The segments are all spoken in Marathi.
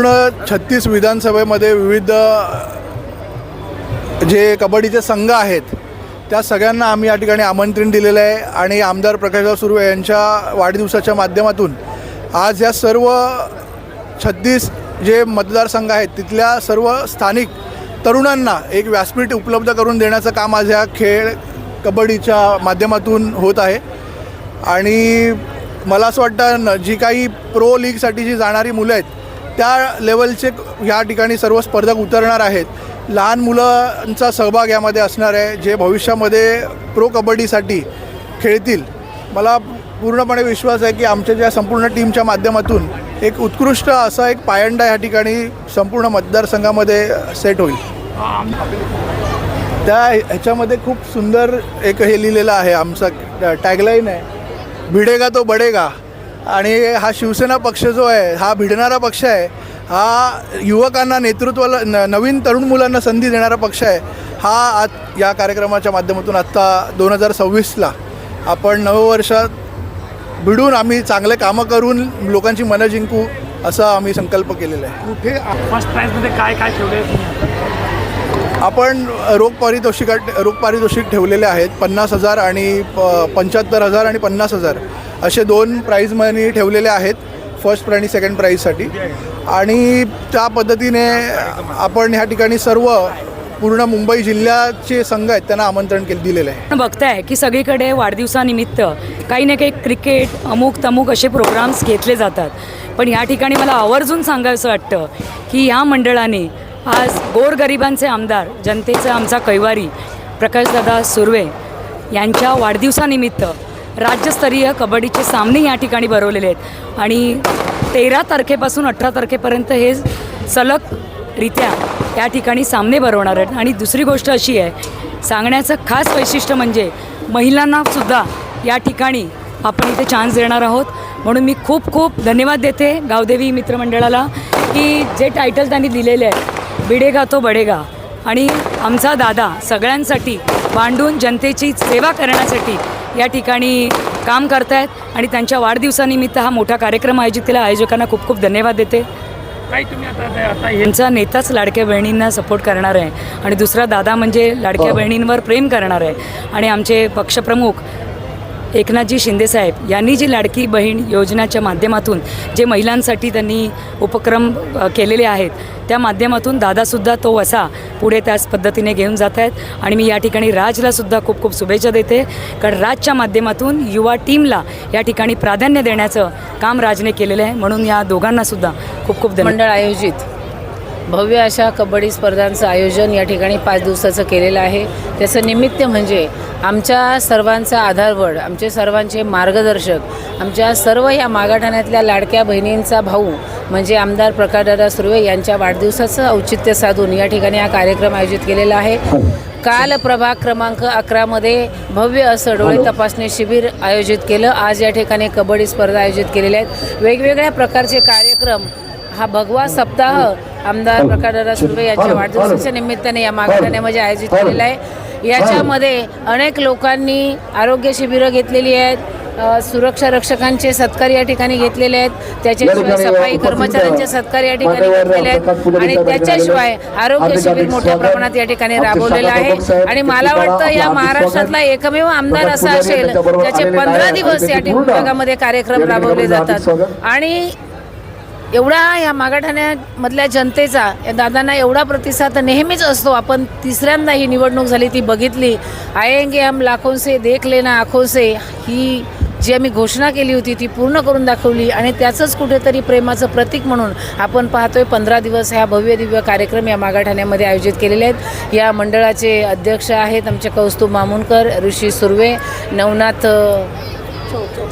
पूर्ण 36 विधानसभेमध्ये विविध जे कबड्डीचे संघ आहेत त्या सगळ्यांना आम्ही या ठिकाणी आमंत्रण दिलेलं आहे आणि आमदार प्रकाशराव सुर्वे यांच्या वाढदिवसाच्या माध्यमातून आज या सर्व 36 जे मतदारसंघ आहेत तिथल्या सर्व स्थानिक तरुणांना एक व्यासपीठ उपलब्ध करून देण्याचं काम आज ह्या खेळ कबड्डीच्या माध्यमातून होत आहे। आणि मला असं वाटतं जी काही प्रो लीगसाठी जी जाणारी मुलं आहेत त्या लेवलचे ह्या ठिकाणी सर्व स्पर्धक उतरणार आहेत। लहान मुलांचा सहभाग यामध्ये असणार आहे जे भविष्यामध्ये प्रो कबड्डीसाठी खेळतील। मला पूर्णपणे विश्वास आहे की आमच्या ज्या संपूर्ण टीमच्या माध्यमातून एक उत्कृष्ट असा एक पायंडा या ठिकाणी संपूर्ण मतदारसंघामध्ये सेट होईल। त्या ह्याच्यामध्ये खूप सुंदर एक हे लिहिलेलं आहे, आमचा टॅगलाईन आहे भिडेगा तो बडेगा। आणि हा शिवसेना पक्ष जो आहे हा भिडणारा पक्ष आहे, हा युवकांना नेतृत्वाला नवीन तरुण मुलांना संधी देणारा पक्ष आहे। हा आज या कार्यक्रमाच्या माध्यमातून आत्ता 2026ला आपण नववर्षात भिडून आम्ही चांगले कामं करून लोकांची मनं जिंकू असा आम्ही संकल्प केलेला आहे। कुठे फर्स्ट प्राईजमध्ये काय काय ठेवले? आपण रोख पारितोषिक ठेवलेले आहेत 50,000 आणि 75,000 आणि 50,000 असे 2 प्राईज मनी ठेवलेले आहेत फर्स्ट आणि सेकंड प्राईजसाठी। आणि त्या पद्धतीने आपण ह्या ठिकाणी सर्व पूर्ण मुंबई जिल्ह्याचे संघ आहेत त्यांना आमंत्रण दिलेलं आहे। बघताय की सगळीकडे वाढदिवसानिमित्त काही ना काही क्रिकेट अमुक तमुक असे प्रोग्राम्स घेतले जातात, पण या ठिकाणी मला आवर्जून सांगायचं वाटतं की ह्या मंडळाने आज गोरगरिबांचे आमदार जनतेचा आमचा कैवारी प्रकाशदादा सुर्वे यांच्या वाढदिवसानिमित्त राज्यस्तरीय कबड्डीचे सामने या ठिकाणी भरवलेले आहेत आणि 13 तारखेपासून 18 तारखेपर्यंत हे सलगरित्या या ठिकाणी सामने भरवणार आहेत। आणि दुसरी गोष्ट अशी आहे, सांगण्याचं खास वैशिष्ट्य म्हणजे महिलांनासुद्धा या ठिकाणी आपण इथे चान्स देणार आहोत। म्हणून मी खूप खूप धन्यवाद देते गावदेवी मित्रमंडळाला की जे टायटल त्यांनी दिलेले आहे भिडेगा तो बडेगा आणि आमचा दादा सगळ्यांसाठी भांडून जनतेची सेवा करण्यासाठी या ठिकाणी काम करतायत आणि त्यांच्या वाढदिवसानिमित्त हा मोठा कार्यक्रम आयोजित केला। आयोजकांना खूप खूप धन्यवाद देते। काय तुम्ही आता यांचा नेताच लाडक्या बहिणींना सपोर्ट करणार आहे आणि दुसरा दादा म्हणजे लाडक्या बहिणींवर प्रेम करणार आहे। आणि आमचे पक्षप्रमुख एकनाथजी शिंदेसाहेब यांनी जी लाडकी बहीण योजनेच्या माध्यमातून जे महिलांसाठी त्यांनी उपक्रम केलेले आहेत त्या माध्यमातून दादासुद्धा तो वसा पुढे त्याच पद्धतीने घेऊन जात आहेत। आणि मी या ठिकाणी राजलासुद्धा खूप खूप शुभेच्छा देते, कारण राजच्या माध्यमातून युवा टीमला या ठिकाणी प्राधान्य देण्याचं काम राजने केलेलं आहे। म्हणून या दोघांनासुद्धा खूप खूप मंडळ आयोजित भव्य अशा कबड्डी स्पर्धांचं आयोजन या ठिकाणी 5 दिवसाचं केलेलं आहे। त्याचं निमित्त म्हणजे आमच्या सर्वांचा आधारवड, आमचे सर्वांचे मार्गदर्शक, आमच्या सर्व या मागाठाण्यातल्या लाडक्या बहिणींचा भाऊ म्हणजे आमदार प्रकाशदादा सुर्वे यांच्या वाढदिवसाचं औचित्य साधून या ठिकाणी हा कार्यक्रम आयोजित केलेला आहे। काल प्रभाग क्रमांक 11मध्ये भव्य असं डोळे तपासणी शिबिर आयोजित केलं। आज या ठिकाणी कबड्डी स्पर्धा आयोजित केलेल्या आहेत। वेगवेगळ्या प्रकारचे कार्यक्रम हा भगवा सप्ताह आमदार प्रकाशदादा सुर्वे यांच्या वाढदिवसाच्या निमित्ताने या मागाठाण्यामध्ये आयोजित केलेला आहे। याच्यामध्ये अनेक लोकांनी आरोग्य शिबिरं घेतलेली आहेत, सुरक्षा रक्षकांचे सत्कार या ठिकाणी घेतलेले आहेत, त्याच्याशिवाय सफाई कर्मचाऱ्यांचे सत्कार या ठिकाणी घेतलेले आहेत आणि त्याच्याशिवाय आरोग्य शिबिर मोठ्या प्रमाणात या ठिकाणी राबवलेलं आहे। आणि मला वाटतं या महाराष्ट्रातला एकमेव आमदार असा असेल ज्याचे 15 दिवस या विभागामध्ये कार्यक्रम राबवले जातात। आणि एवढा या मागाठाण्यामधल्या जनतेचा या दादांना एवढा प्रतिसाद नेहमीच असतो। आपण तिसऱ्यांदा ही निवडणूक झाली ती बघितली, आएंगे हम लाखों से देख लेना आँखों से ही जी आम्ही घोषणा केली होती ती पूर्ण करून दाखवली आणि त्याचंच कुठेतरी प्रेमाचं प्रतीक म्हणून आपण पाहतोय 15 दिवस ह्या भव्य दिव्य कार्यक्रम या मागाठाण्यामध्ये आयोजित केलेले आहेत। या मंडळाचे अध्यक्ष आहेत आमचे कौस्तुभ मामुनकर, ऋषी सुर्वे, नवनाथ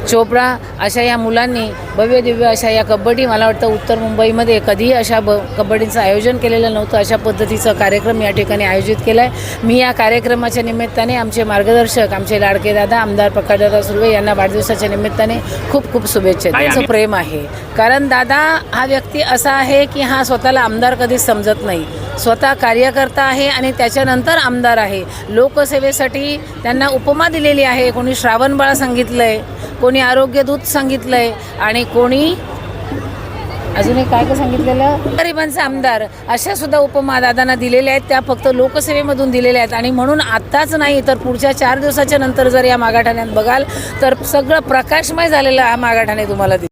चोपडा अशा या मुलांनी भव्य दिव्य अशा या कबड्डी, मला वाटतं उत्तर मुंबईमध्ये कधीही अशा कबड्डीचं आयोजन केलेलं नव्हतं, अशा पद्धतीचा कार्यक्रम या ठिकाणी आयोजित केला आहे। मी या कार्यक्रमाच्या निमित्ताने आमचे मार्गदर्शक आमचे लाडके दादा आमदार प्रकाशदादा सुर्वे यांना वाढदिवसाच्या निमित्ताने खूप खूप शुभेच्छा। त्यांचं प्रेम आहे, कारण दादा हा व्यक्ती असा आहे की हा स्वतःला आमदार कधीच समजत नाही, स्वतः कार्यकर्ता आहे आणि त्याच्यानंतर आमदार आहे। लोकसेवेसाठी त्यांना उपमा दिलेली आहे, कोणी श्रावणबाळ सांगितलं आहे, कोणी आरोग्यदूत सांगितलं आहे आणि कोणी अजून एक काय सांगितलेलं, गरिबांचे आमदार अशा सुद्धा उपमा दादांना दिलेल्या आहेत, त्या फक्त लोकसेवेमधून दिलेल्या आहेत. आणि म्हणून आत्ताच नाही तर पुढच्या 4 दिवसाच्या नंतर जर या मागाठाण्यात बघाल तर सगळं प्रकाशमय झालेलं हा मागाठाणे तुम्हाला दिसेल.